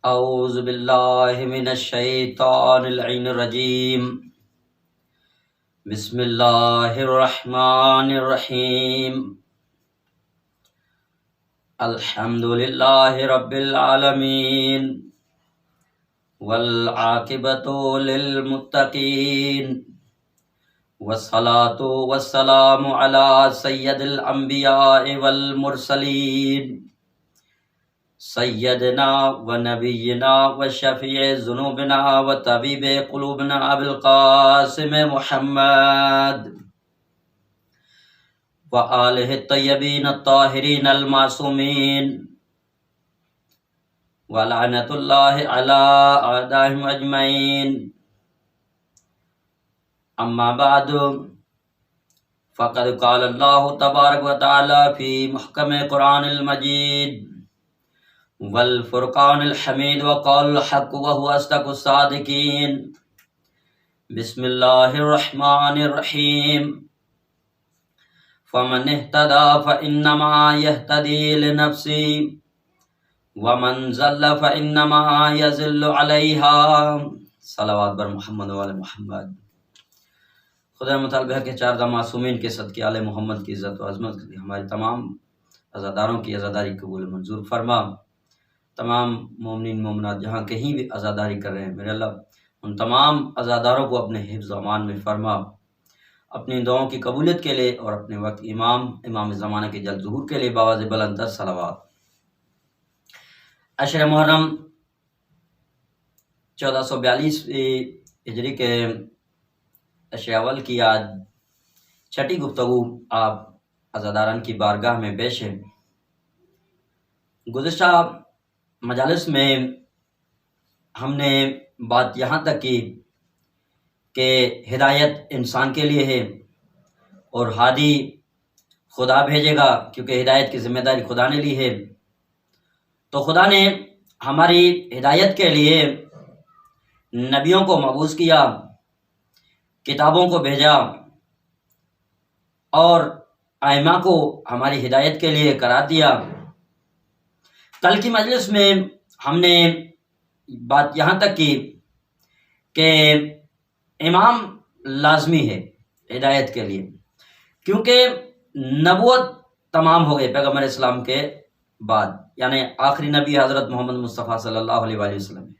اعوذ باللہ من الشیطان اللعین الرجیم بسم اللہ الرحمن الرحیم الحمدللہ رب العالمین والعاقبۃ للمتقین والصلاة والسلام علی سید الانبیاء والمرسلین سیدنا و نبینا و شفیع ذنوبنا و طبیب قلوبنا ابو القاسم محمد و آلہ الطیبین الطاہرین المعصومین و لعنت اللہ علی اعدائہم اجمعین. اما بعد فقد قال اللہ تبارک و تعالی فی محکم قرآن المجید والفرقان الحمید وقال الحق وهو اصدق الصادقین. بسم اللہ الرحمن الرحیم. فمن اهتدى فإنما يهتدي لنفسه ومن ضل فإنما يضل عليها. صلوات بر محمد و آل محمد. خدا مطالبہ کے چار معصومین کے صدقے آل محمد کی عزت و عظمت کے لیے ہماری تمام عزاداروں کی عزاداری قبول منظور فرما. تمام مومنین مومنات جہاں کہیں بھی عزاداری کر رہے ہیں میرے اللہ ان تمام عزاداروں کو اپنے حفظ و امان میں فرما. اپنی دعاؤں کی قبولیت کے لیے اور اپنے وقت امام زمانہ کے جلد ظہور کے لیے باواز بلند تر صلوات. عشر محرم 1442 ہجری کے عشر اول کی آج چھٹی گفتگو آپ عزاداران کی بارگاہ میں پیش ہے. گزشتہ مجالس میں ہم نے بات یہاں تک کی کہ ہدایت انسان کے لیے ہے اور ہادی خدا بھیجے گا کیونکہ ہدایت کی ذمہ داری خدا نے لی ہے. تو خدا نے ہماری ہدایت کے لیے نبیوں کو مبعوث کیا، کتابوں کو بھیجا اور ائمہ کو ہماری ہدایت کے لیے قرار دیا. کل کی مجلس میں ہم نے بات یہاں تک کی کہ امام لازمی ہے ہدایت کے لیے کیونکہ نبوت تمام ہو گئی پیغمبر اسلام کے بعد، یعنی آخری نبی حضرت محمد مصطفیٰ صلی اللہ علیہ وآلہ وسلم ہے.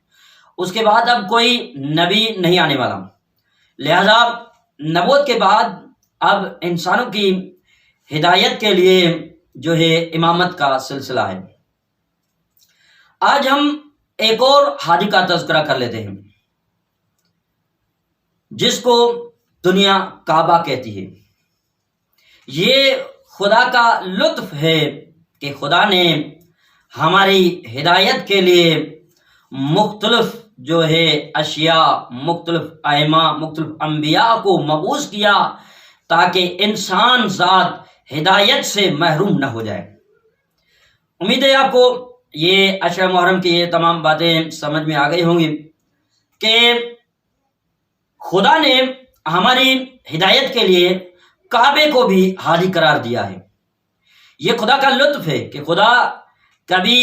اس کے بعد اب کوئی نبی نہیں آنے والا، لہذا نبوت کے بعد اب انسانوں کی ہدایت کے لیے جو ہے امامت کا سلسلہ ہے. آج ہم ایک اور ہادی کا تذکرہ کر لیتے ہیں جس کو دنیا کعبہ کہتی ہے. یہ خدا کا لطف ہے کہ خدا نے ہماری ہدایت کے لیے مختلف جو ہے اشیاء، مختلف ائمہ، مختلف انبیاء کو مبعوث کیا تاکہ انسان ذات ہدایت سے محروم نہ ہو جائے. امید ہے آپ کو یہ عشر محرم کی یہ تمام باتیں سمجھ میں آ گئی ہوں گی کہ خدا نے ہماری ہدایت کے لیے کعبے کو بھی ہادی قرار دیا ہے. یہ خدا کا لطف ہے کہ خدا کبھی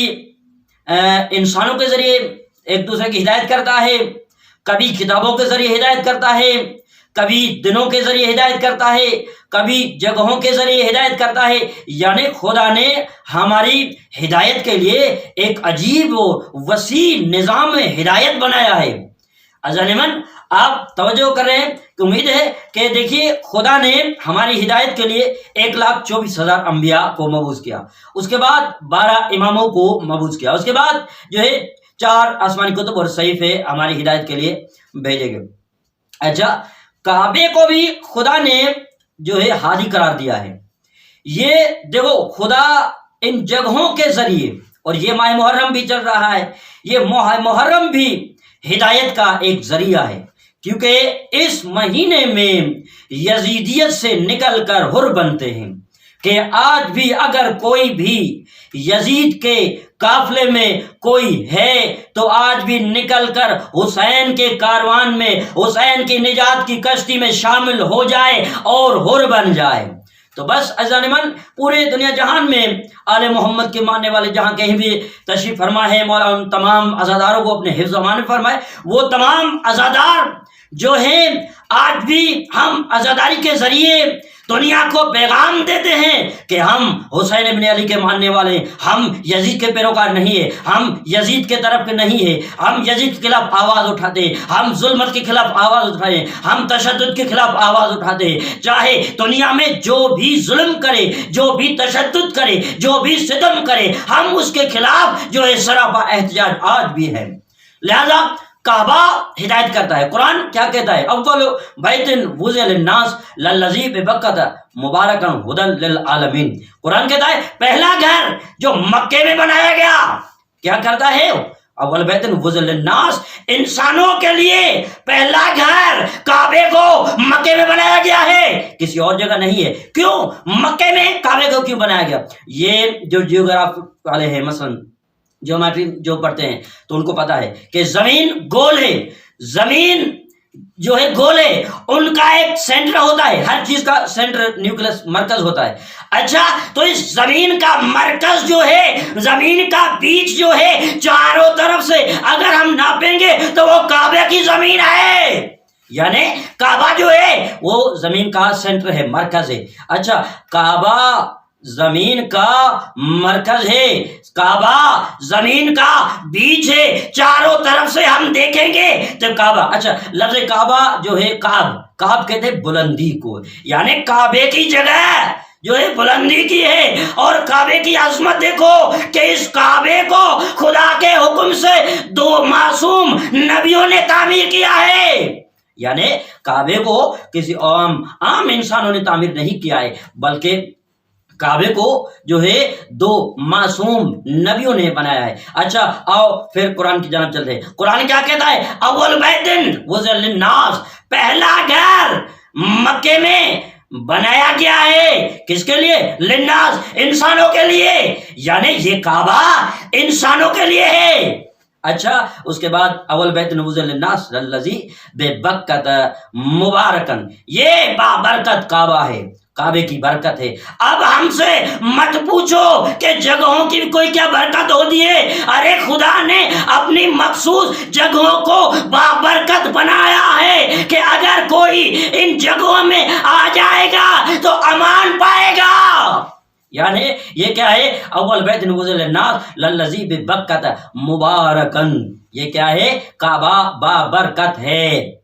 انسانوں کے ذریعے ایک دوسرے کی ہدایت کرتا ہے، کبھی کتابوں کے ذریعے ہدایت کرتا ہے، کبھی دنوں کے ذریعے ہدایت کرتا ہے، کبھی جگہوں کے ذریعے ہدایت کرتا ہے. یعنی خدا نے ہماری ہدایت کے لیے ایک عجیب و وسیع نظام ہدایت بنایا ہے. عزیزان آپ توجہ کریں کہ امید ہے کہ دیکھیے خدا نے ہماری ہدایت کے لیے 1,24,000 انبیاء کو مبعوث کیا، اس کے بعد 12 اماموں کو مبعوث کیا، اس کے بعد جو ہے 4 آسمانی کتب اور صحیفے ہماری ہدایت کے لیے بھیجے گئے. اچھا، کعبے کو بھی خدا نے جو ہے ہادی قرار دیا ہے. یہ دیکھو خدا ان جگہوں کے ذریعے، اور یہ ماہ محرم بھی چل رہا ہے، یہ ماہ محرم بھی ہدایت کا ایک ذریعہ ہے کیونکہ اس مہینے میں یزیدیت سے نکل کر حر بنتے ہیں کہ آج بھی اگر کوئی بھی یزید کے قافلے میں کوئی ہے تو آج بھی نکل کر حسین کے کاروان میں، حسین کی نجات کی کشتی میں شامل ہو جائے اور حر بن جائے. تو بس عزیزان من، پورے دنیا جہان میں آل محمد کے ماننے والے جہاں کہیں بھی تشریف فرما ہے، مولا ان تمام عزاداروں کو اپنے حفظ و امان میں فرمائے۔ وہ تمام عزادار جو ہیں آج بھی ہم عزاداری کے ذریعے دنیا کو پیغام دیتے ہیں کہ ہم حسین ابن علی کے ماننے والے، ہم یزید کے پیروکار نہیں ہے، ہم یزید کے طرف کے نہیں ہے، ہم یزید کے خلاف آواز اٹھاتے ہیں، ہم ظلمت کے خلاف آواز اٹھاتے ہیں، ہم تشدد کے خلاف آواز اٹھاتے ہیں۔ چاہے دنیا میں جو بھی ظلم کرے، جو بھی تشدد کرے، جو بھی ستم کرے، ہم اس کے خلاف جو ہے سراپا احتجاج آج بھی ہے۔ لہذا کعبہ ہدایت کرتا ہے۔ قرآن کیا کہتا ہے؟ اول بیت وضع للناس للذی ببکۃ مبارکا ھدی للعالمین۔ قرآن کہتا ہے پہلا گھر جو مکے میں بنایا گیا کیا کرتا ہے؟ اول بیت وضع للناس، انسانوں کے لیے پہلا گھر کعبے کو مکے میں بنایا گیا ہے، کسی اور جگہ نہیں ہے۔ کیوں مکے میں کعبے کو کیوں بنایا گیا؟ یہ جو جیوگراف والے ہیں، مثلا جیومیٹری جو پڑھتے ہیں تو ان کو پتا ہے کہ زمین گول ہے، زمین جو ہے گول ہے، ان کا ایک سینٹر ہوتا ہے، ہر چیز کا سینٹر نیوکلس مرکز ہوتا ہے۔ اچھا، تو اس زمین کا مرکز جو ہے، زمین کا بیچ جو ہے، چاروں طرف سے اگر ہم ناپیں گے تو وہ کعبے کی زمین ہے، یعنی کعبہ جو ہے وہ زمین کا سینٹر ہے، مرکز ہے۔ اچھا، کعبہ زمین کا مرکز ہے، کعبہ زمین کا بیچ ہے، چاروں طرف سے ہم دیکھیں گے تو کعبہ۔ اچھا، لفظ کعبہ جو ہے کعب کہتے ہیں بلندی کو، یعنی کعبے کی جگہ جو ہے بلندی کی ہے، اور کعبے کی عظمت دیکھو کہ اس کعبے کو خدا کے حکم سے 2 معصوم نبیوں نے تعمیر کیا ہے، یعنی کعبے کو کسی عام انسانوں نے تعمیر نہیں کیا ہے، بلکہ کعبے کو جو ہے 2 معصوم نبیوں نے بنایا ہے۔ اچھا، آؤ پھر قرآن کی جانب چلتے ہیں۔ قرآن کیا کہتا ہے؟ اول بیت وضع للناس، پہلا گھر مکے میں بنایا گیا ہے، کس کے لیے؟ للناس، انسانوں کے لیے، یعنی یہ کعبہ انسانوں کے لیے ہے۔ اچھا، اس کے بعد اول بیت وضع للناس للذی ببکۃ مبارکا، یہ بابرکت کعبہ ہے، کعبے کی برکت ہے۔ اب ہم سے مت پوچھو کہ جگہوں کی کوئی کیا برکت ہوتی ہے، ارے خدا نے اپنی مخصوص جگہوں کو بابرکت بنایا ہے کہ اگر کوئی ان جگہوں میں آ جائے گا تو امان پائے گا۔ یعنی یہ کیا ہے؟ اول بیت وضع للناس للذی ببکۃ مبارکا، یہ کیا ہے؟ کعبہ بابرکت ہے۔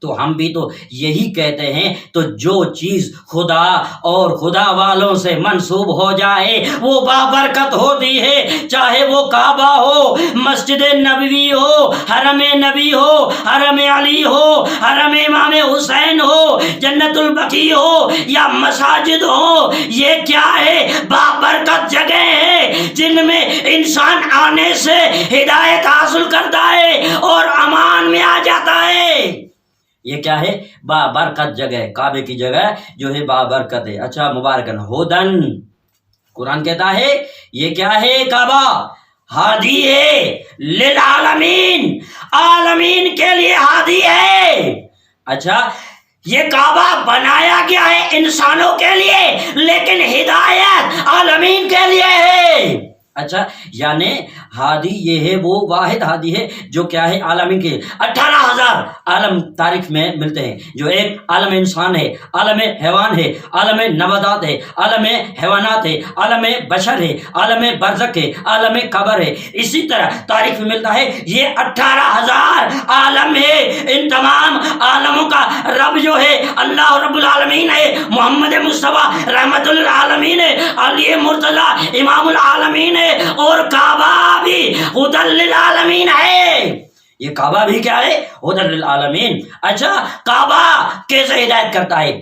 تو ہم بھی تو یہی کہتے ہیں، تو جو چیز خدا اور خدا والوں سے منسوب ہو جائے وہ بابرکت ہوتی ہے، چاہے وہ کعبہ ہو، مسجد نبوی ہو، حرم نبی ہو، حرم علی ہو، حرم امام حسین ہو، جنت البقیع ہو یا مساجد ہو، یہ کیا ہے؟ بابرکت جگہ ہے جن میں انسان آنے سے ہدایت حاصل کرتا ہے اور امان میں آ جاتا ہے۔ یہ کیا ہے؟ بابرکت جگہ، کعبے کی جگہ جو ہے بابرکت ہے۔ اچھا، مبارکن ہدن، قرآن کہتا ہے یہ کیا ہے؟ کعبہ ہادی ہے، للعالمین، عالمین کے لیے ہادی ہے۔ اچھا، یہ کعبہ بنایا گیا ہے انسانوں کے لیے، لیکن ہدایت عالمین کے لیے ہے۔ اچھا، یعنی ہادی یہ ہے، وہ واحد ہادی ہے جو کیا ہے؟ عالمین کے 18,000 عالم تاریخ میں ملتے ہیں، جو ایک عالم انسان ہے، عالم حیوان ہے، عالم نباتات ہے، عالم حیوانات ہے، عالم بشر ہے، عالم برزخ ہے، عالم قبر ہے، اسی طرح تاریخ میں ملتا ہے۔ یہ 18,000 عالم ہے، ان تمام عالموں کا رب جو ہے اللہ رب العالمین ہے، محمد مصطفیٰ رحمت للعالمین ہے، علی مرتضی امام العالمین ہے، اور کعبہ بھی ہدی للعالمین ہے۔ یہ کعبہ بھی کیا ہے؟ ہدی للعالمین۔ اچھا، کعبہ کیسے ہدایت کرتا ہے؟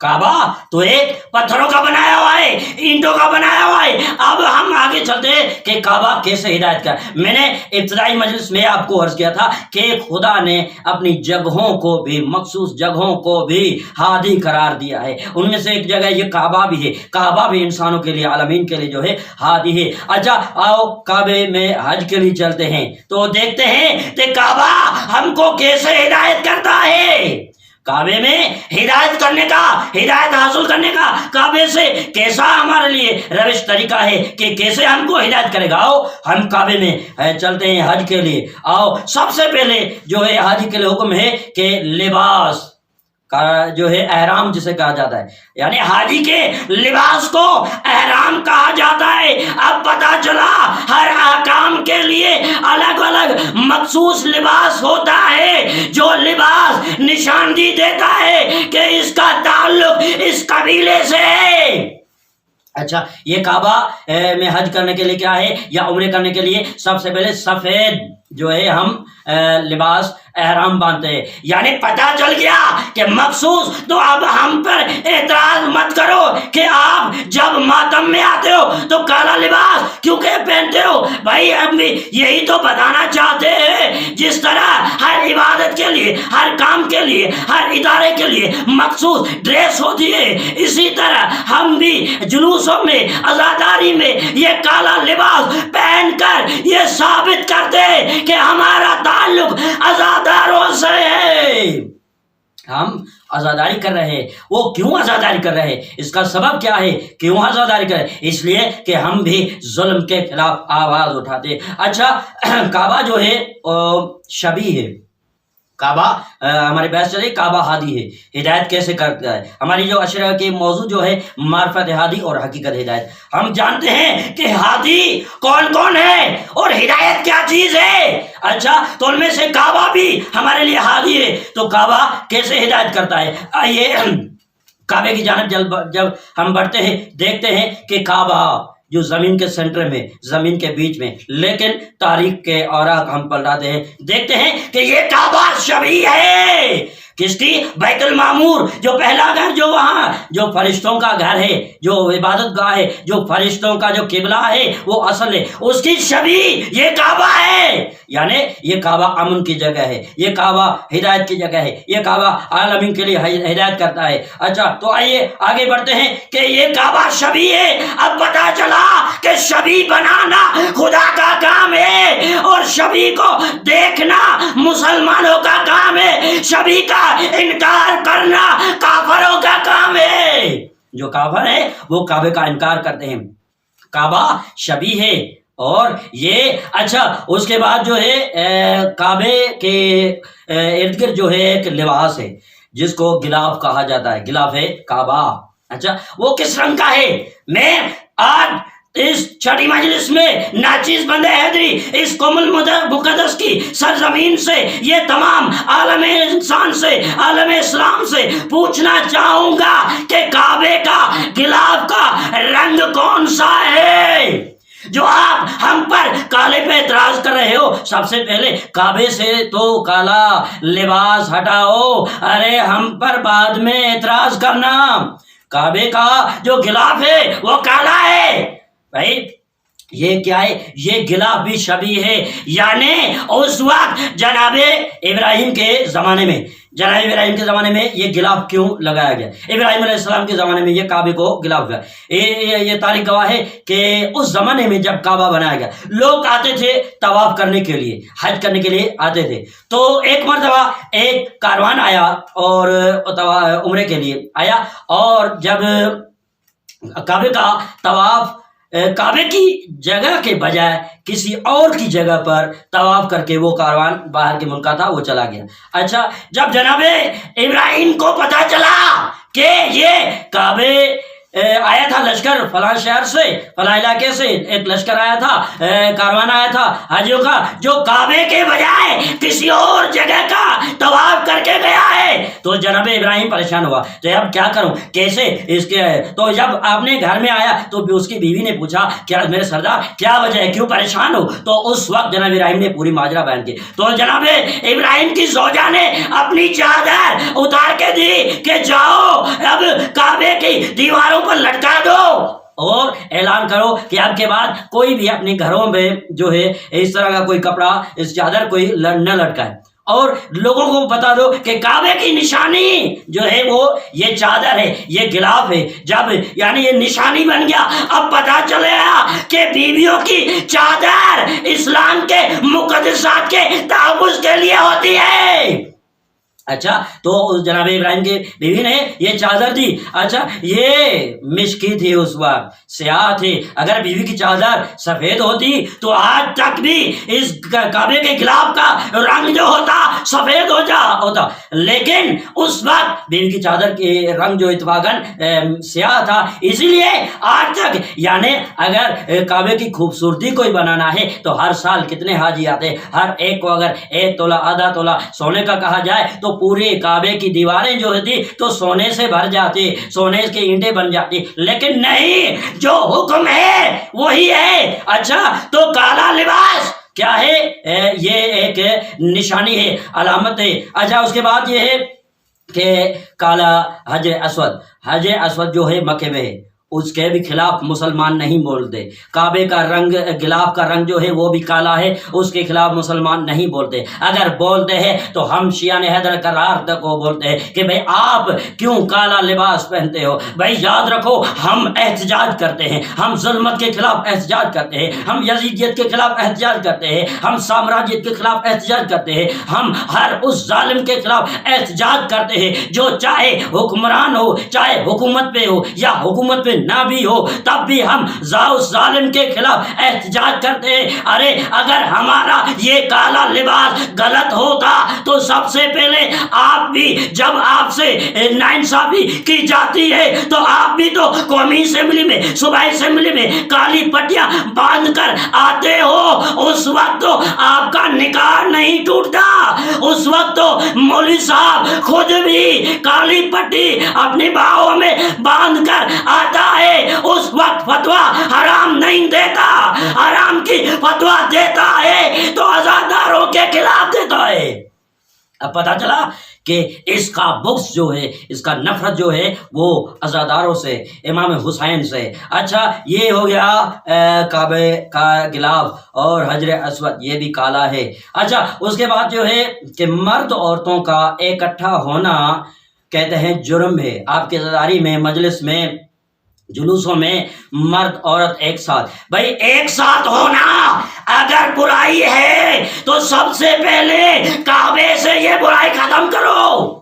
کعبہ تو ایک پتھروں کا بنایا ہوا ہے، اینٹوں کا بنایا ہوا ہے۔ اب ہم آگے چلتے ہیں کہ کعبہ کیسے ہدایت کر۔ میں نے ابتدائی مجلس میں آپ کو عرض کیا تھا کہ خدا نے اپنی جگہوں کو بھی، مخصوص جگہوں کو بھی ہادی قرار دیا ہے۔ ان میں سے ایک جگہ یہ کعبہ بھی ہے، کعبہ بھی انسانوں کے لیے، عالمین کے لیے جو ہے ہادی ہے۔ اچھا، آؤ کعبے میں حج کے لیے چلتے ہیں تو دیکھتے ہیں کہ کعبہ ہم کو کیسے ہدایت کرتا ہے۔ کعبے میں ہدایت حاصل کرنے کا کعبے سے کیسا ہمارے لیے روش طریقہ ہے کہ کیسے ہم کو ہدایت کرے گا. آؤ ہم کعبے میں چلتے ہیں حج کے لیے. آؤ سب سے پہلے جو ہے حج کے لیے حکم ہے کہ لباس کا جو ہے احرام جسے کہا جاتا ہے، یعنی حاجی کے لباس کو احرام کہا جاتا ہے. اب پتہ چلا ہر احکام کے لیے الگ الگ مخصوص لباس ہوتا ہے، جو لباس نشاندہی دیتا ہے کہ اس کا تعلق اس قبیلے سے ہے. اچھا، یہ کعبہ میں حج کرنے کے لیے کیا ہے یا عمرے کرنے کے لیے سب سے پہلے سفید جو ہے ہم لباس احرام باندھتے ہیں، یعنی پتہ چل گیا کہ مخصوص. تو اب ہم پر اعتراض مت کرو کہ آپ جب ماتم میں آتے ہو تو کالا لباس کیوں کہ پہنتے ہو. بھائی اب بھی یہی تو بتانا چاہتے ہیں، جس طرح ہر عبادت کے لیے، ہر کام کے لیے، ہر ادارے کے لیے مخصوص ڈریس ہوتی ہے، اسی طرح ہم بھی جلوسوں میں، عزاداری میں یہ کالا لباس پہن کر یہ ثابت کرتے ہیں کہ ہمارا تعلق عزاداروں سے ہے. ہم عزاداری کر رہے ہیں. وہ کیوں عزاداری کر رہے ہیں؟ اس کا سبب کیا ہے؟ کیوں عزاداری کر رہے ہیں؟ اس لیے کہ ہم بھی ظلم کے خلاف آواز اٹھاتے ہیں. اچھا، کعبہ جو ہے شبیہ ہے. کعبہ ہماری بحث چل رہی کعبہ ہادی ہے. ہدایت کیسے کرتا ہے؟ ہماری جو اشرا کی موضوع جو ہے معرفت ہادی اور حقیقت ہدایت. ہم جانتے ہیں کہ ہادی کون کون ہے اور ہدایت کیا چیز ہے. اچھا، تو ان میں سے کعبہ بھی ہمارے لیے ہادی ہے. تو کعبہ کیسے ہدایت کرتا ہے؟ آئیے کعبے کی جانب جب ہم بڑھتے ہیں دیکھتے ہیں کہ کعبہ جو زمین کے سینٹر میں، زمین کے بیچ میں، لیکن تاریخ کے اوراق ہم پلٹاتے ہیں دیکھتے ہیں کہ یہ کعبہ شبیہ ہے. کس کی؟ بیت المعمور، جو پہلا گھر جو وہاں جو فرشتوں کا گھر ہے، جو عبادت گاہ ہے، جو فرشتوں کا جو قبلہ ہے وہ اصل ہے، اس کی شبیہ یہ کعبہ ہے. یعنی یہ کعبہ امن کی جگہ ہے، یہ کعبہ ہدایت کی جگہ ہے، یہ کعبہ عالمین کے لیے ہدایت کرتا ہے. اچھا، تو آئیے آگے بڑھتے ہیں کہ یہ کعبہ شبیہ ہے. اب پتہ چلا کہ شبیہ بنانا خدا کا کام ہے اور شبیہ کو دیکھنا مسلمانوں کا کام ہے. شبیہ کا انکار کرنا کافروں کا کام ہے. جو کافر ہے وہ کعبے کا انکار کرتے ہیں. کعبہ شبیہ ہے اور یہ اچھا اس کے بعد جو ہے کعبے کے ارد گرد جو ہے ایک لباس ہے جس کو غلاف کہا جاتا ہے. غلاف ہے کعبہ. اچھا، وہ کس رنگ کا ہے؟ میں آج اس چھٹی مجلس میں ناچیز بندے حیدری اس قوم المقدس کی سرزمین سے یہ تمام عالم انسان سے، عالم اسلام سے پوچھنا چاہوں گا کہ کعبے کا غلاف کا رنگ کون سا ہے؟ جو آپ ہم پر کالے پہ اعتراض کر رہے ہو، سب سے پہلے کعبے سے تو کالا لباس ہٹاؤ. ارے ہم پر بعد میں اعتراض کرنا. کعبے کا جو غلاف ہے وہ کالا ہے. بھائی یہ کیا ہے؟ یہ غلاف بھی شبیہ ہے. یعنی اس وقت جناب ابراہیم کے زمانے میں یہ غلاف کیوں لگایا گیا؟ ابراہیم علیہ السلام کے زمانے میں یہ کعبے کو غلاف گیا. یہ تاریخ گواہ ہے کہ اس زمانے میں جب کعبہ بنایا گیا لوگ آتے تھے طواف کرنے کے لیے، حج کرنے کے لیے آتے تھے. تو ایک مرتبہ ایک کاروان آیا اور عمرے کے لیے آیا، اور جب کعبے کا طواف کعبے کی جگہ کے بجائے کسی اور کی جگہ پر طواف کر کے وہ کاروان باہر کے ملک کا تھا وہ چلا گیا. اچھا، جب جناب ابراہیم کو پتا چلا کہ یہ کعبے آیا تھا لشکر فلاں شہر سے، فلاں علاقے سے ایک لشکر آیا تھا، کاروان آیا تھا حاجیوں کا، جو کعبے کے بجائے کسی اور جگہ کا طواف کر کے گیا ہے، تو جناب ابراہیم پریشان ہوا. تو اب کیا کروں، کیسے اس کے؟ تو جب آپ نے گھر میں آیا تو اس کی بیوی نے پوچھا کیا میرے سردار کیا وجہ ہے، کیوں پریشان ہو؟ تو اس وقت جناب ابراہیم نے پوری ماجرا بیان کی. تو جناب ابراہیم کی زوجہ نے اپنی چادر اتار کے دی کہ جاؤ اب کعبے کی دیواروں پر لٹکا دو اور اعلان کرو کہ اب کے بعد کوئی بھی اپنے گھروں میں جو ہے اس طرح کا کوئی کپڑا، اس چادر کوئی نہ لٹکائے، اور لوگوں کو بتا دو کہ کعبے کی نشانی جو ہے وہ یہ چادر ہے، یہ غلاف ہے. جب یعنی یہ نشانی بن گیا، اب پتا چلا کہ بیویوں کی چادر اسلام کے مقدسات کے تحفظ کے لیے ہوتی ہے. اچھا تو جناب ابراہیم کی بیوی نے یہ چادر دی. اچھا یہ مشکی تھی اس وقت, سیاہ تھی. اگر بیوی کی چادر سفید ہوتی تو آج تک بھی اس کعبے کے خلاف کا رنگ جو ہوتا سفید ہوتا, لیکن اس وقت بیوی کی چادر کی رنگ جو اتفاقاً سیاہ تھا, اسی لیے آج تک. یعنی اگر کعبے کی خوبصورتی کوئی بنانا ہے تو ہر سال کتنے حاجی آتے, ہر ایک کو اگر 1 تولہ آدھا تولہ سونے کا کہا جائے تو پورے کعبے کی دیواریں جو ہوتی تو سونے سے بھر جاتی, سونے کی اینٹیں بن جاتی. لیکن نہیں, جو حکم ہے وہی ہے. اچھا تو کالا لباس کیا ہے؟ یہ ایک نشانی ہے, علامت ہے. اچھا اس کے بعد یہ ہے کہ کالا حجر اسود جو ہے مکے میں ہے, اس کے بھی خلاف مسلمان نہیں بولتے. کعبے کا رنگ, گلاب کا رنگ جو ہے وہ بھی کالا ہے, اس کے خلاف مسلمان نہیں بولتے. اگر بولتے ہیں تو ہم شیعہ حیدر کرار تک کو بولتے ہیں کہ بھئی آپ کیوں کالا لباس پہنتے ہو. بھئی یاد رکھو ہم احتجاج کرتے ہیں, ہم ظلمت کے خلاف احتجاج کرتے ہیں, ہم یزیدیت کے خلاف احتجاج کرتے ہیں, ہم سامراجیت کے خلاف احتجاج کرتے ہیں, ہم ہر اس ظالم کے خلاف احتجاج کرتے ہیں جو چاہے حکمران ہو, چاہے حکومت پہ ہو یا حکومت پہ نہ بھی ہو, تب بھی ہم ظالم کے خلاف احتجاج کرتے ہیں. ارے اگر ہمارا یہ کالا لباس غلط ہوتا تو سب سے پہلے آپ بھی, جب آپ سے ناانصافی کی جاتی ہے تو آپ بھی تو قومی اسمبلی میں, صوبائی اسمبلی میں کالی پٹیاں باندھ کر آتے ہو. اس وقت تو آپ کا نکاح نہیں ٹوٹتا, اس وقت تو مولوی صاحب خود بھی کالی پٹی اپنی باہوں میں باندھ کر آتا ہے. اس وقت فتویٰ حرام نہیں دیتا, حرام کی فتویٰ دیتا ہے تو عزاداروں کے خلاف دیتا ہے. اب پتہ چلا کہ اس کا بغض جو ہے, اس کا نفرت جو ہے وہ عزاداروں سے, امام حسین سے. اچھا یہ ہو گیا کعبے کا غلاف اور حجر اسود, یہ بھی کالا ہے. اچھا اس کے بعد جو ہے کہ مرد عورتوں کا اکٹھا ہونا کہتے ہیں جرم ہے. آپ کے عزاداری میں, مجلس میں, جلوسوں میں مرد عورت ایک ساتھ. بھائی ایک ساتھ ہونا اگر برائی ہے تو سب سے پہلے کعبے سے یہ برائی ختم کرو.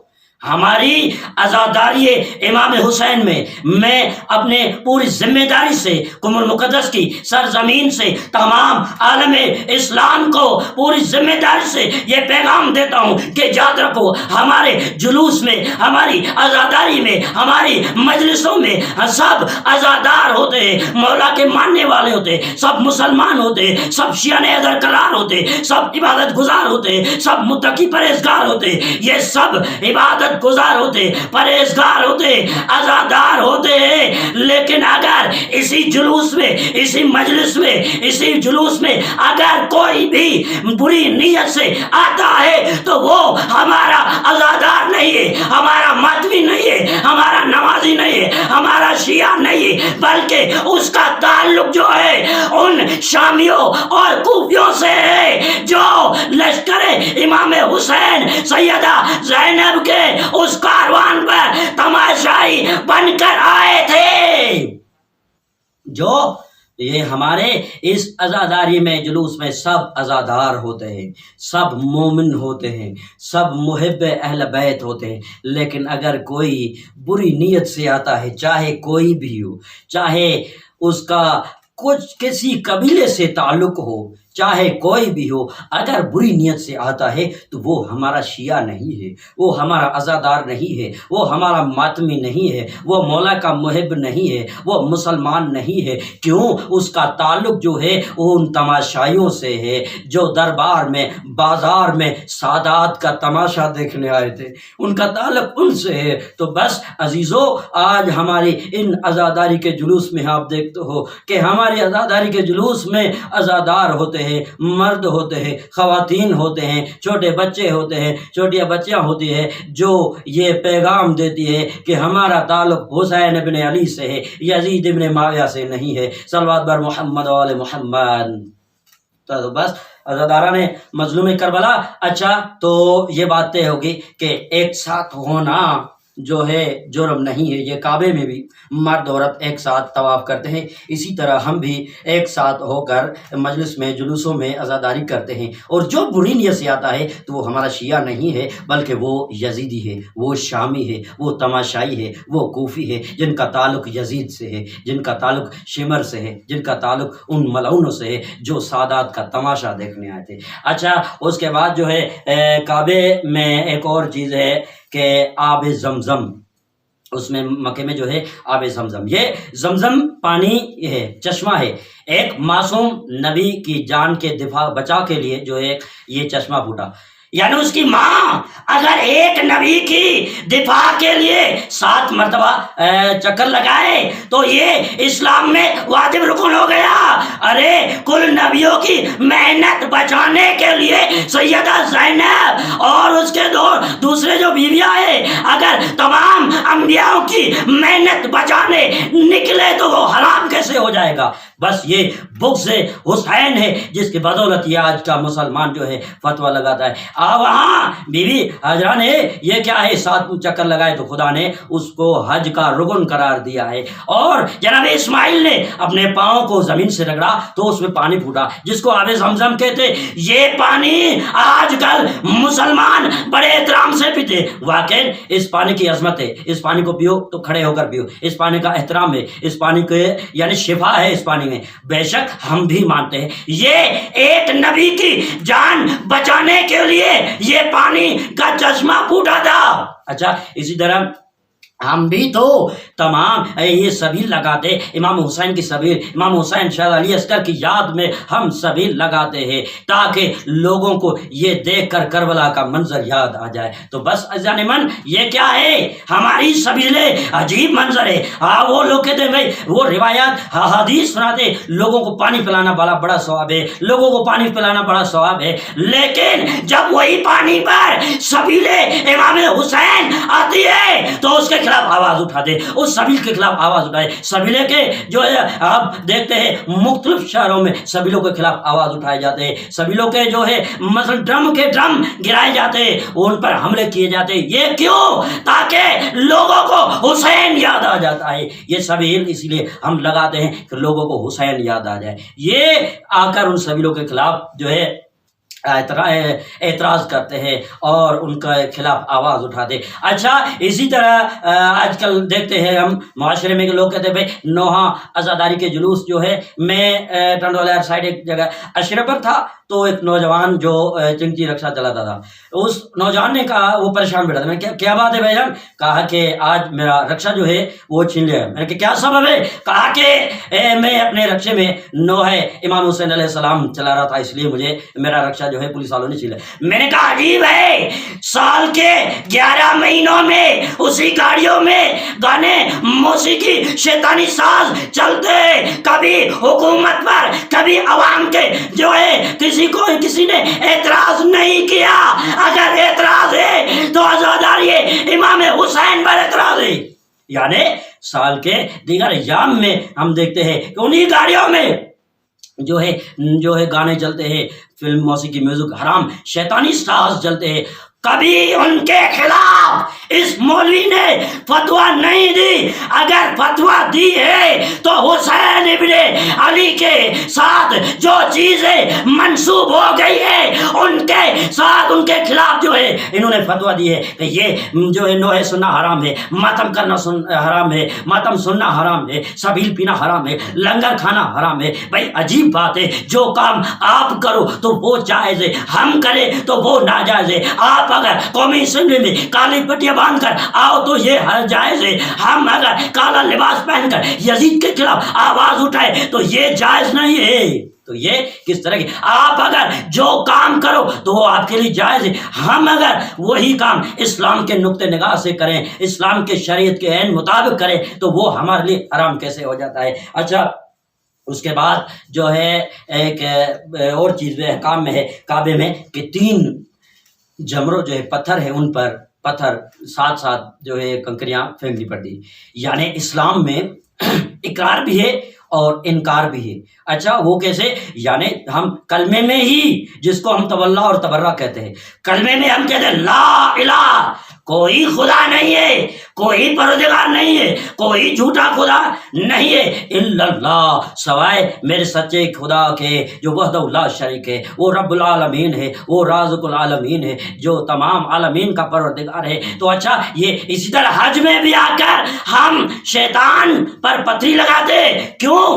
ہماری عزاداری امام حسین میں اپنے پوری ذمہ داری سے قم المقدس کی سرزمین سے تمام عالم اسلام کو پوری ذمہ داری سے یہ پیغام دیتا ہوں کہ یاد رکھو ہمارے جلوس میں, ہماری عزاداری میں, ہماری مجلسوں میں سب عزادار ہوتے ہیں, مولا کے ماننے والے ہوتے ہیں, سب مسلمان ہوتے ہیں, سب شیعہ حیدر کرار ہوتے ہیں, سب عبادت گزار ہوتے ہیں, سب متقی پرہیزگار ہوتے ہیں. یہ سب عبادت گزار ہوتے, پرہیزگار ہوتے, عزادار ہوتے ہیں. لیکن اگر اسی جلوس میں, اسی مجلس میں, اسی جلوس میں اگر کوئی بھی بری نیت سے آتا ہے تو وہ ہمارا عزادار نہیں ہے, ہمارا ماتمی نہیں ہے, ہمارا نمازی نہیں ہے, ہمارا شیعہ نہیں ہے, بلکہ اس کا تعلق جو ہے ان شامیوں اور کوفیوں سے ہے جو لشکر امام حسین سیدہ زینب کے اس کاروان پر تماشائی بن کر آئے تھے. جو یہ ہمارے اس عزاداری میں, جلوس میں سب عزادار ہوتے ہیں, سب مومن ہوتے ہیں, سب محب اہل بیت ہوتے ہیں. لیکن اگر کوئی بری نیت سے آتا ہے, چاہے کوئی بھی ہو, چاہے اس کا کچھ کسی قبیلے سے تعلق ہو, چاہے کوئی بھی ہو, اگر بری نیت سے آتا ہے تو وہ ہمارا شیعہ نہیں ہے, وہ ہمارا عزادار نہیں ہے, وہ ہمارا ماتمی نہیں ہے, وہ مولا کا محب نہیں ہے, وہ مسلمان نہیں ہے. کیوں؟ اس کا تعلق جو ہے ان تماشائیوں سے ہے جو دربار میں, بازار میں سادات کا تماشا دیکھنے آئے تھے, ان کا تعلق ان سے ہے. تو بس عزیزو, آج ہماری ان عزاداری کے جلوس میں آپ دیکھتے ہو کہ ہماری عزاداری کے جلوس میں عزادار ہوتے ہیں, مرد ہوتے ہیں, خواتین ہوتے ہیں, چھوٹے بچے ہوتے ہیں, چھوٹیاں بچیاں ہوتی ہیں, جو یہ پیغام دیتی ہے کہ ہمارا تعلق حسین ابن علی سے ہے, یزید ابن معاویہ سے نہیں ہے. صلوات بر محمد و آل محمد. تو بس عزاداران مظلوم کربلا. اچھا تو یہ بات طے ہوگی کہ ایک ساتھ ہونا جو ہے جرم نہیں ہے۔ یہ کعبے میں بھی مرد عورت ایک ساتھ طواف کرتے ہیں، اسی طرح ہم بھی ایک ساتھ ہو کر مجلس میں جلوسوں میں عزاداری کرتے ہیں۔ اور جو بری نیت سے آتا ہے تو وہ ہمارا شیعہ نہیں ہے، بلکہ وہ یزیدی ہے، وہ شامی ہے، وہ تماشائی ہے، وہ کوفی ہے، جن کا تعلق یزید سے ہے، جن کا تعلق شمر سے ہے، جن کا تعلق ان ملعونوں سے ہے جو سادات کا تماشا دیکھنے آئے تھے۔ اچھا، اس کے بعد جو ہے کعبے میں ایک اور چیز ہے کہ آب زمزم، اس میں مکے میں جو ہے آب زمزم، یہ زمزم پانی ہے، چشمہ ہے، ایک معصوم نبی کی جان کے دفاع بچا کے لیے جو ہے یہ چشمہ پھوٹا، یعنی اس کی ماں اگر ایک نبی کی دفاع کے لیے 7 مرتبہ چکر لگائے تو یہ اسلام میں واجب رکن ہو گیا۔ ارے کل نبیوں کی محنت بچانے کے لیے سیدہ زینب اور اس کے دوسرے جو بیویاں ہیں، اگر تمام انبیاء کی محنت بچانے نکلے تو وہ حرام کیسے ہو جائے گا؟ بس یہ بغض حسین ہے جس کی بدولت یہ آج کا مسلمان جو ہے فتویٰ لگاتا ہے۔ وہاں بی بی ہاجرہ نے یہ کیا ہے 7 چکر لگائے تو خدا نے اس کو حج کا رکن قرار دیا ہے، اور جناب اسماعیل نے اپنے پاؤں کو زمین سے رگڑا تو اس میں پانی پھوٹا جس کو آب زمزم کہتے۔ یہ پانی آج کل مسلمان بڑے احترام سے پیتے، واقعی اس پانی کی عظمت ہے، اس پانی کو پیو تو کھڑے ہو کر پیو، اس پانی کا احترام ہے، اس پانی کے یعنی شفا ہے اس پانی میں، بے شک ہم بھی مانتے ہیں یہ ایک نبی کی جان بچانے کے لیے یہ پانی کا چشمہ پھوٹا تھا۔ اچھا، اسی طرح ہم بھی تو تمام یہ سبیل لگاتے، امام حسین کی سبیل، امام حسین شاہ علی اصغر کی یاد میں ہم سبیل لگاتے ہیں تاکہ لوگوں کو یہ دیکھ کر کربلا کا منظر یاد آ جائے۔ تو بس عزیزان من، یہ کیا ہے ہماری سبیلیں، عجیب منظر ہے۔ وہ لوگ کہتے ہیں بھائی وہ روایات حدیث سناتے، لوگوں کو پانی پلانا بڑا ثواب ہے، لوگوں کو پانی پلانا بڑا ثواب ہے، لیکن جب وہی پانی پر سبیلیں امام حسین آتی ہے تو اس کے خلاف آواز اٹھا دے، اس سبیل کے خلاف آواز اٹھائے۔ سبیلے کے جو ہے آپ دیکھتے ہیں مختلف شہروں میں سبیلوں کے خلاف آواز اٹھائے جاتے ہیں، سبیلوں کے جو ہے مثلا ڈرم گرائے جاتے ہیں، ان پر حملے کیے جاتے ہیں۔ یہ کیوں؟ تاکہ لوگوں کو حسین یاد آ جاتا ہے۔ یہ سبیل اس لیے ہم لگاتے ہیں کہ لوگوں کو حسین یاد آ جائے، یہ آ کر ان سبیلوں کے خلاف جو ہے اعتراض کرتے ہیں اور ان کے خلاف آواز اٹھاتے۔ اچھا، اسی طرح آج کل دیکھتے ہیں ہم معاشرے میں کہ لوگ کہتے ہیں بھائی نوحہ عزاداری کے جلوس جو ہے، میں ٹنڈولیر سائڈ ایک جگہ اشرے پر تھا تو ایک نوجوان جو چنگی رکشہ چلاتا تھا، اس نوجوان نے کہا، وہ پریشان بیٹھا تھا، میں نے کیا بات ہے بھائی جان؟ کہا کہ آج میرا رکشہ جو ہے وہ چھین لیا ہے۔ میں نے کہا کیا سبب ہے؟ کہا کہ میں اپنے رکشے میں نوحہ امام حسین علیہ السلام چلا رہا تھا، اس لیے مجھے میرا رکشہ جو ہے پولیس والوں نے چھین لیا۔ میں نے کہا عجیب ہے، سال کے 11 مہینوں میں اسی گاڑیوں میں گانے موسیقی شیطانی ساز چلتے، کبھی حکومت پر کبھی عوام کے جو ہے کسی نے اعتراض نہیں کیا۔ اگر اعتراض ہے تو عزاداری امام حسین پر اعتراض ہے۔ یعنی سال کے دیگر ایام میں ہم دیکھتے ہیں کہ انہی گاڑیوں میں جو ہے گانے چلتے ہیں، فلم موسیقی میوزک حرام شیطانی ساز چلتے ہیں۔ کبھی ان کے خلاف اس مولوی نے فتویٰ نہیں دی، اگر فتویٰ دی ہے تو حسین ابن علی کے ساتھ جو چیزیں منسوب ہو گئی ہے ان کے ساتھ ان کے خلاف جو ہے انہوں نے فتویٰ دی ہے کہ یہ جو ہے نوحہ سننا حرام ہے، ماتم کرنا حرام ہے، ماتم سننا حرام ہے، سبیل پینا حرام ہے، لنگر کھانا حرام ہے۔ بھائی عجیب بات ہے، جو کام آپ کرو تو وہ جائز ہے، ہم کریں تو وہ ناجائز ہے۔ آپ اگر قومی اسمبلی میں کالی پٹیاں باندھ کر آؤ تو یہ جائز ہے، ہم اگر کالا لباس پہن کر یزید کے خلاف آواز اٹھائے تو یہ جائز نہیں ہے۔ تو یہ کس طرح کی، آپ اگر جو کام کرو تو وہ آپ کے لیے جائز ہے، ہم اگر وہی کام اسلام کے نقطہ نگاہ سے کریں، اسلام کے شریعت کے عین مطابق کریں تو وہ ہمارے لیے حرام کیسے ہو جاتا ہے؟ اچھا، اس کے بعد جو ہے ایک اور چیز احکام میں ہے کعبے میں کہ 3 جمروں جو ہے پتھر ہے، ان پر پتھر ساتھ جو ہے کنکریاں پھینکنی پڑتی، یعنی اسلام میں اقرار بھی ہے اور انکار بھی ہے۔ اچھا، وہ کیسے؟ یعنی ہم کلمے میں ہی، جس کو ہم تولا اور تبرہ کہتے ہیں، کلمے میں ہم کہتے ہیں لا الہ، کوئی خدا نہیں ہے، کوئی پروردگار نہیں ہے، کوئی جھوٹا خدا نہیں ہے الا اللہ، سوائے میرے سچے خدا کے جو وحدہ لا شریک ہے، وہ رب العالمین ہے، وہ رازق العالمین ہے، جو تمام عالمین کا پروردگار ہے۔ تو اچھا یہ اسی طرح حج میں بھی آ کر ہم شیطان پر پتھری لگاتے، کیوں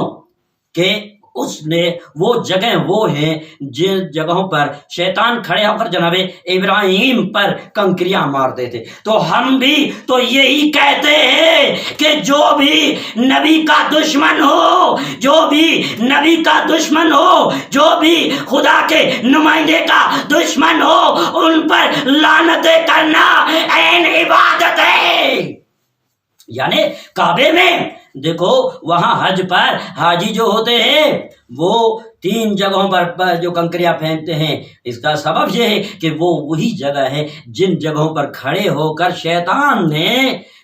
کہ اس نے وہ جگہ وہ ہیں جن جگہوں پر شیطان کھڑے ہو کر جناب ابراہیم پر کنکریاں مارتے تھے۔ تو ہم بھی تو یہی کہتے ہیں کہ جو بھی نبی کا دشمن ہو، جو بھی نبی کا دشمن ہو، جو بھی خدا کے نمائندے کا دشمن ہو، ان پر لعنتیں کرنا عین عبادت ہے۔ یعنی کعبے میں دیکھو وہاں حج پر حاجی جو ہوتے ہیں وہ 3 جگہوں پر جو کنکریاں پھینکتے ہیں، اس کا سبب یہ ہے کہ وہ وہی جگہ ہے جن جگہوں پر کھڑے ہو کر شیطان نے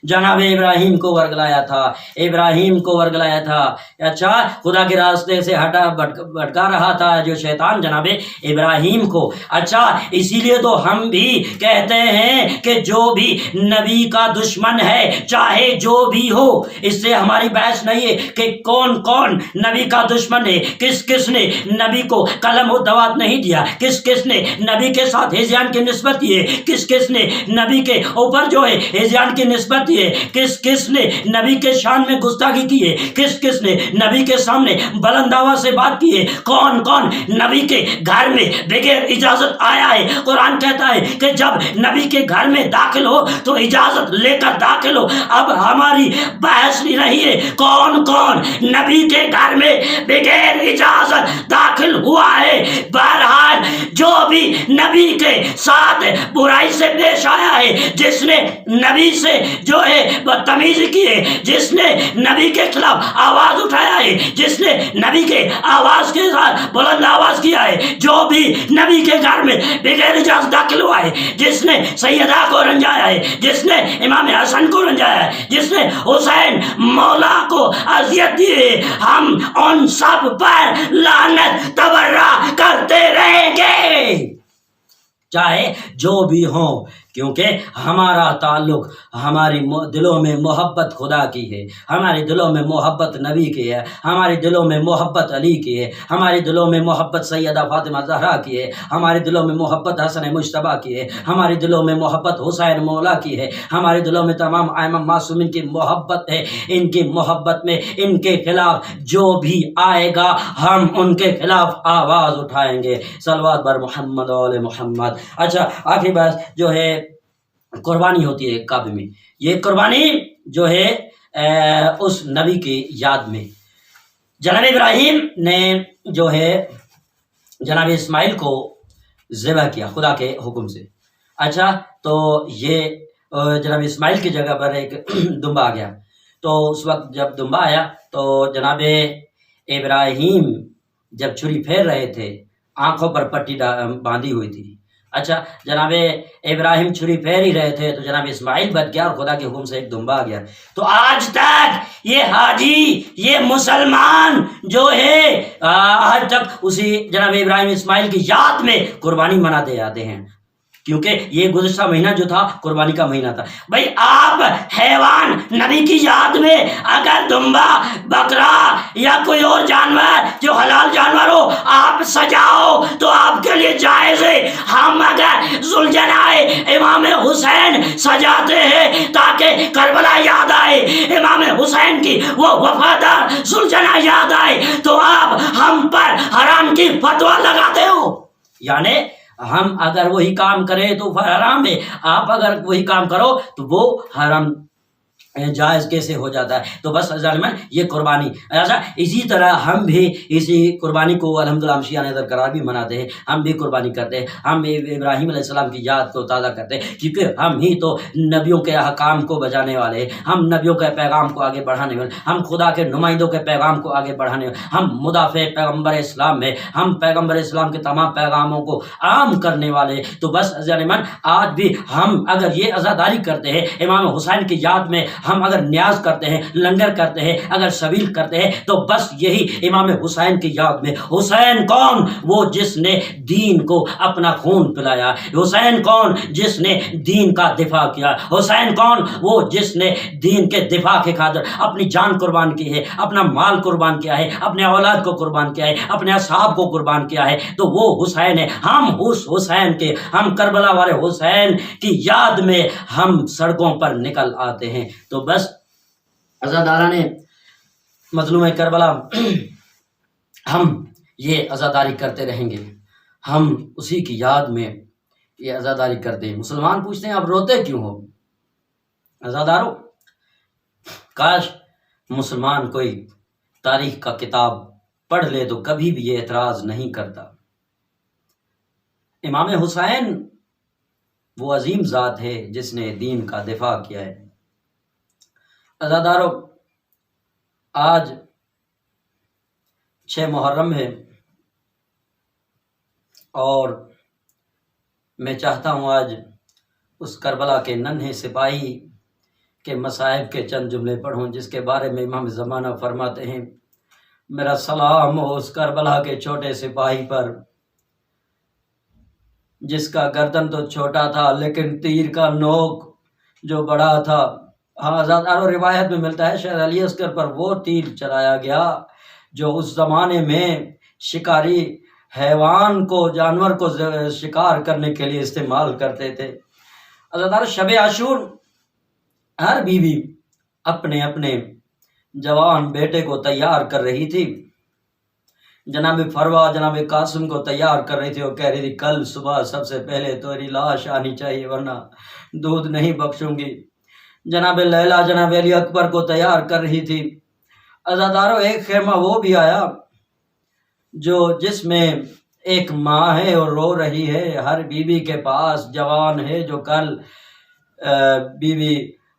جناب ابراہیم کو ورگلایا تھا، ابراہیم کو ورگلایا تھا۔ اچھا خدا کے راستے سے بھٹکا رہا تھا جو شیطان جناب ابراہیم کو۔ اچھا اسی لیے تو ہم بھی کہتے ہیں کہ جو بھی نبی کا دشمن ہے چاہے جو بھی ہو، اس سے ہماری بحث نہیں ہے کہ کون کون نبی کا دشمن ہے، کس کس نے نبی کو قلم و دوات نہیں دیا، کس کس نے نبی کے ساتھ ہیزیان کی نسبت دی ہے، کس کس نے نبی کے اوپر جو ہے ہیزیان کی نسبت دی ہے، کس کس نے نبی کے شان میں گستاخی کی ہے، کس کس نے نبی کے سامنے بلند آواز سے بات کی ہے، کون کون نبی کے گھر میں بغیر اجازت آیا ہے۔ قرآن کہتا ہے کہ جب نبی کے گھر میں داخل ہو تو اجازت لے کر داخل ہو۔ اب ہماری بحث نہیں رہی ہے کون کون نبی کے گھر میں بغیر اجازت داخل ہوا ہے۔ بہرحال جو بھی نبی کے ساتھ برائی سے پیش آیا ہے، جس نے نبی سے جو ہے بدتمیزی کی ہے، جس نے نبی کے خلاف آواز اٹھایا ہے، جس نے نبی کے آواز کے ساتھ بلند آواز کیا ہے، جو بھی نبی کے گھر میں بغیر اجازت داخل ہوا ہے، جس نے سیدہ کو رنجایا ہے، جس نے امام حسن کو رنجایا ہے، جس نے حسین مولا کو اذیت دی ہے، ہم ان سب پر لعنت تبرہ کرتے رہیں گے چاہے جو بھی ہوں، کیونکہ ہمارا تعلق ہماری دلوں میں محبت خدا کی ہے، ہمارے دلوں میں محبت نبی کی ہے، ہمارے دلوں میں محبت علی کی ہے، ہمارے دلوں میں محبت سیدہ فاطمہ زہرا کی ہے، ہمارے دلوں میں محبت حسن مجتبیٰ کی ہے، ہمارے دلوں میں محبت حسین مولا کی ہے، ہمارے دلوں میں تمام ائمہ معصومین کی محبت ہے۔ ان کی محبت میں ان کے خلاف جو بھی آئے گا ہم ان کے خلاف آواز اٹھائیں گے۔ صلوات بر محمد و آل محمد۔ اچھا آخری بات جو ہے قربانی ہوتی ہے کعبے میں، یہ قربانی جو ہے اس نبی کی یاد میں جناب ابراہیم نے جو ہے جناب اسماعیل کو ذبح کیا خدا کے حکم سے۔ اچھا تو یہ جناب اسماعیل کی جگہ پر ایک دمبا آ گیا، تو اس وقت جب دمبا آیا تو جناب ابراہیم جب چھری پھیر رہے تھے آنکھوں پر پٹی باندھی ہوئی تھی۔ اچھا جناب ابراہیم چھری پھیر ہی رہے تھے تو جناب اسماعیل بچ گیا اور خدا کے حکم سے ایک دمبا آ گیا۔ تو آج تک یہ حاجی، یہ مسلمان جو ہے آج تک اسی جناب ابراہیم اسماعیل کی یاد میں قربانی مناتے آتے ہیں، کیونکہ یہ گزشتہ مہینہ جو تھا قربانی کا مہینہ تھا۔ بھائی آپ حیوان نبی کی یاد میں اگر دمبا، بکرا یا کوئی اور جانور جو حلال جانور ہو آپ سجاؤ تو آپ کے لیے جائز ہے۔ ہم اگر ذوالجناح امام حسین سجاتے ہیں تاکہ کربلا یاد آئے، امام حسین کی وہ وفادار ذوالجناح یاد آئے، تو آپ ہم پر حرام کی فتویٰ لگاتے ہو۔ یعنی ہم اگر وہی کام کریں تو حرام ہے، آپ اگر وہی کام کرو تو وہ حرام جائز کیسے ہو جاتا ہے؟ تو بس ظالمان یہ قربانی ایسا، اسی طرح ہم بھی اسی قربانی کو الحمدللہ ہم شیعہ نظر قرار بھی مناتے ہیں، ہم بھی قربانی کرتے ہیں، ہم ابراہیم علیہ السلام کی یاد کو تازہ کرتے ہیں، کیونکہ ہم ہی تو نبیوں کے احکام کو بجانے والے ہیں، ہم نبیوں کے پیغام کو آگے بڑھانے والے، ہم خدا کے نمائندوں کے پیغام کو آگے بڑھانے والے، ہم مدافع پیغمبر اسلام میں، ہم پیغمبر اسلام کے تمام پیغاموں کو عام کرنے والے۔ تو بس ظالمان آج بھی ہم اگر یہ عزاداری کرتے ہیں امام حسین کی یاد میں ہم اگر نیاز کرتے ہیں، لنگر کرتے ہیں، اگر سبیل کرتے ہیں تو بس یہی امام حسین کی یاد میں۔ حسین کون؟ وہ جس نے دین کو اپنا خون پلایا۔ حسین کون؟ جس نے دین کا دفاع کیا۔ حسین کون؟ وہ جس نے دین کے دفاع کے خاطر اپنی جان قربان کی ہے، اپنا مال قربان کیا ہے، اپنے اولاد کو قربان کیا ہے، اپنے اصحاب کو قربان کیا ہے۔ تو وہ حسین ہے۔ ہم اس حسین کے، ہم کربلا والے حسین کی یاد میں ہم سڑکوں پر نکل آتے ہیں۔ تو بس عزاداران مظلوم کربلا، ہم یہ عزاداری کرتے رہیں گے، ہم اسی کی یاد میں یہ عزاداری کرتے ہیں۔ مسلمان پوچھتے ہیں آپ روتے کیوں ہو؟ عزادارو، کاش مسلمان کوئی تاریخ کا کتاب پڑھ لے تو کبھی بھی یہ اعتراض نہیں کرتا۔ امام حسین وہ عظیم ذات ہے جس نے دین کا دفاع کیا ہے۔ عزادارو، آج 6 محرم ہے اور میں چاہتا ہوں آج اس کربلا کے ننھے سپاہی کے مصائب کے چند جملے پڑھوں جس کے بارے میں امام زمانہ فرماتے ہیں، میرا سلام ہو اس کربلا کے چھوٹے سپاہی پر جس کا گردن تو چھوٹا تھا لیکن تیر کا نوک جو بڑا تھا۔ ہاں عزادارو، روایت میں ملتا ہے شہر علی اصغر پر وہ تیر چلایا گیا جو اس زمانے میں شکاری حیوان کو، جانور کو شکار کرنے کے لیے استعمال کرتے تھے۔ عزادارو، شب عاشور ہر بیوی اپنے اپنے جوان بیٹے کو تیار کر رہی تھی۔ جناب فروا جناب قاسم کو تیار کر رہی تھی، وہ کہہ رہی تھی کل صبح سب سے پہلے تیری لاش آنی چاہیے ورنہ دودھ نہیں بخشوں گی۔ جناب لیلا جناب علی اکبر کو تیار کر رہی تھی۔ عزادارو، ایک خیمہ وہ بھی آیا جس میں ایک ماں ہے اور رو رہی ہے، ہر بیوی کے پاس جوان ہے جو کل بیوی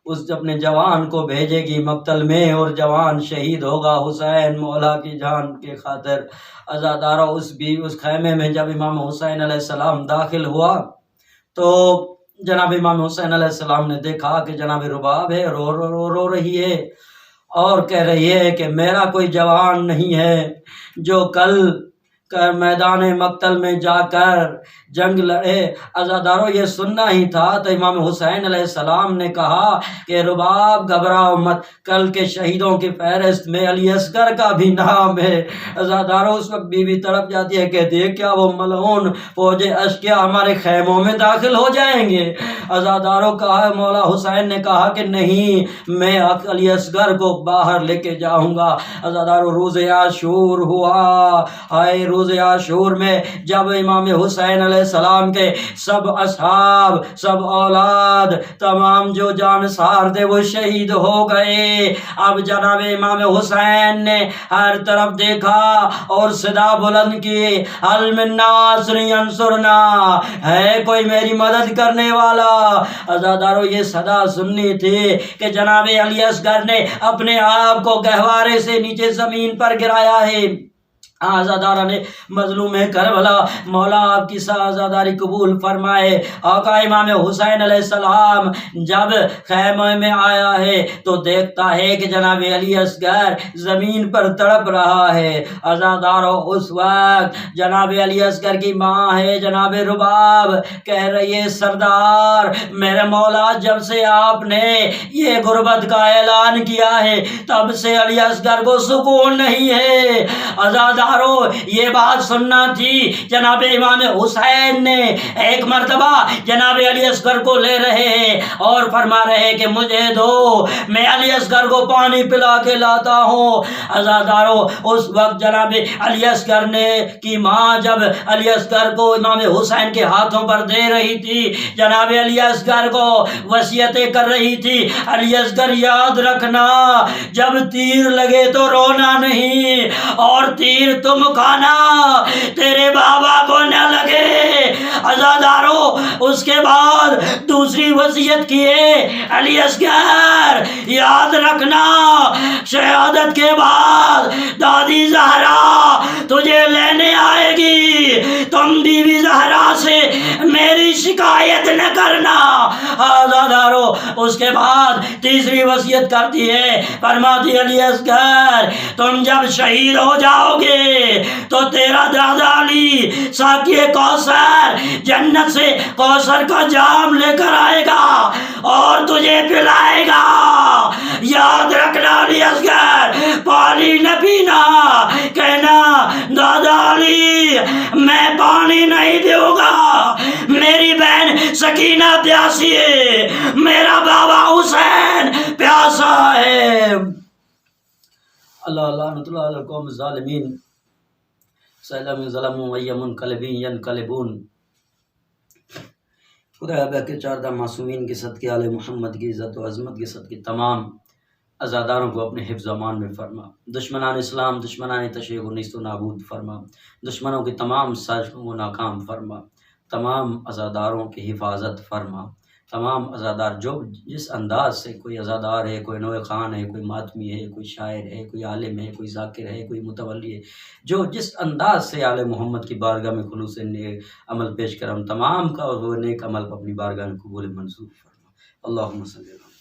اس اپنے جوان کو بھیجے گی مقتل میں اور جوان شہید ہوگا حسین مولا کی جان کے خاطر۔ عزادارو، اس خیمے میں جب امام حسین علیہ السلام داخل ہوا تو جناب امام حسین علیہ السلام نے دیکھا کہ جناب رباب ہے، رو رہی ہے اور کہہ رہی ہے کہ میرا کوئی جوان نہیں ہے جو کل میدان مقتل میں جا کر جنگ لڑے۔ عزادارو، یہ سننا ہی تھا تو امام حسین علیہ السلام نے کہا کہ رباب گھبراؤ مت، کل کے شہیدوں کی فہرست میں علی اصغر کا بھی نام ہے۔ عزادارو، اس وقت بیوی تڑپ جاتی ہے، کہتی ہے کیا وہ ملعون فوج اشقیاء ہمارے خیموں میں داخل ہو جائیں گے؟ عزادارو، کہا مولا حسین نے کہا کہ نہیں، میں علی اصغر کو باہر لے کے جاؤں گا۔ عزادارو، روز عاشور ہوا۔ ہائے روز عاشور میں جب امام حسین علیہ السلام کے سب اصحاب، سب اولاد، تمام جو جانسار تھے وہ شہید ہو گئے۔ اب جناب امام حسین نے ہر طرف دیکھا اور صدا بلند کی، حل من ناصر ینصرنا، ہے کوئی میری مدد کرنے والا؟ عزادارو، یہ صدا سننی تھی کہ جناب علی اصغر نے اپنے آپ کو گہوارے سے نیچے زمین پر گرایا ہے۔ عزادارہ نے مظلوم کربلا، مولا آپ کی عزاداری قبول فرمائے۔ آقا امام حسین علیہ السلام جب خیمے میں آیا ہے تو دیکھتا ہے کہ جناب علی اصغر زمین پر تڑپ رہا ہے۔ عزادارو، اس وقت جناب علی اصغر کی ماں ہے جناب رباب، کہہ رہی ہے سردار میرے مولا، جب سے آپ نے یہ غربت کا اعلان کیا ہے تب سے علی اصغر کو سکون نہیں ہے۔ عزادارو، یہ بات سننا تھی۔ جناب امام حسین نے ایک مرتبہ جناب علی اصغر کو لے رہے ہیں اور فرما رہے کہ مجھے دو، میں علی اصغر کو پانی پلا کے لاتا ہوں۔ عزادارو، اس وقت جناب علی اصغر نے کی ماں جب علی اصغر کو امام حسین کے ہاتھوں پر دے رہی تھی، جناب علی اصغر کو وصیتیں کر رہی تھی، علی اصغر یاد رکھنا جب تیر لگے تو رونا نہیں، اور تیر تم کھانا تیرے بابا کو نہ لگے۔ عزادارو، اس کے بعد دوسری وصیت کیے، علی اصغر یاد رکھنا شہادت کے بعد دادی زہرا تجھے لینے آئے گی، تم بیوی زہرا سے میری شکایت نہ کرنا۔ عزادارو اس کے بعد تیسری وصیت کرتی ہے، فرماتی علی اصغر تم جب شہید ہو جاؤ گے تو تیرا دادا علی ساقی کوثر جنت سے کوثر کا جام لے کر آئے گا اور تجھے پلائے گا۔ یاد رکھنا علی اصغر، پانی نہ پینا، کہنا دادا علی میں پانی نہیں دوں گا، میری بہن سکینہ پیاسی ہے، میرا بابا حسین پیاسا ہے۔ اللہ لعنت اللہ علی القوم الظالمین سلام ظلموا وی منقلبین ینقلبون۔ خدا بہ کے چاردہ معصومین کے صدقے آل محمد کی عزت و عظمت کے صدقے تمام عزاداروں کو اپنے حفظ و امان میں فرما، دشمنان اسلام دشمنان تشیع کو نیست و نابود فرما، دشمنوں کی تمام سازشوں کو ناکام فرما، تمام عزاداروں کی حفاظت فرما۔ تمام عزادار جو جس انداز سے، کوئی عزادار ہے، کوئی نوے خان ہے، کوئی ماتمی ہے، کوئی شاعر ہے، کوئی عالم ہے، کوئی ذاکر ہے، کوئی متولی ہے، جو جس انداز سے آل محمد کی بارگاہ میں خلوص نیک عمل پیش کرم، تمام کا وہ نیک عمل اپنی بارگاہ میں قبول منظور فرما۔ اللہم صلی اللہ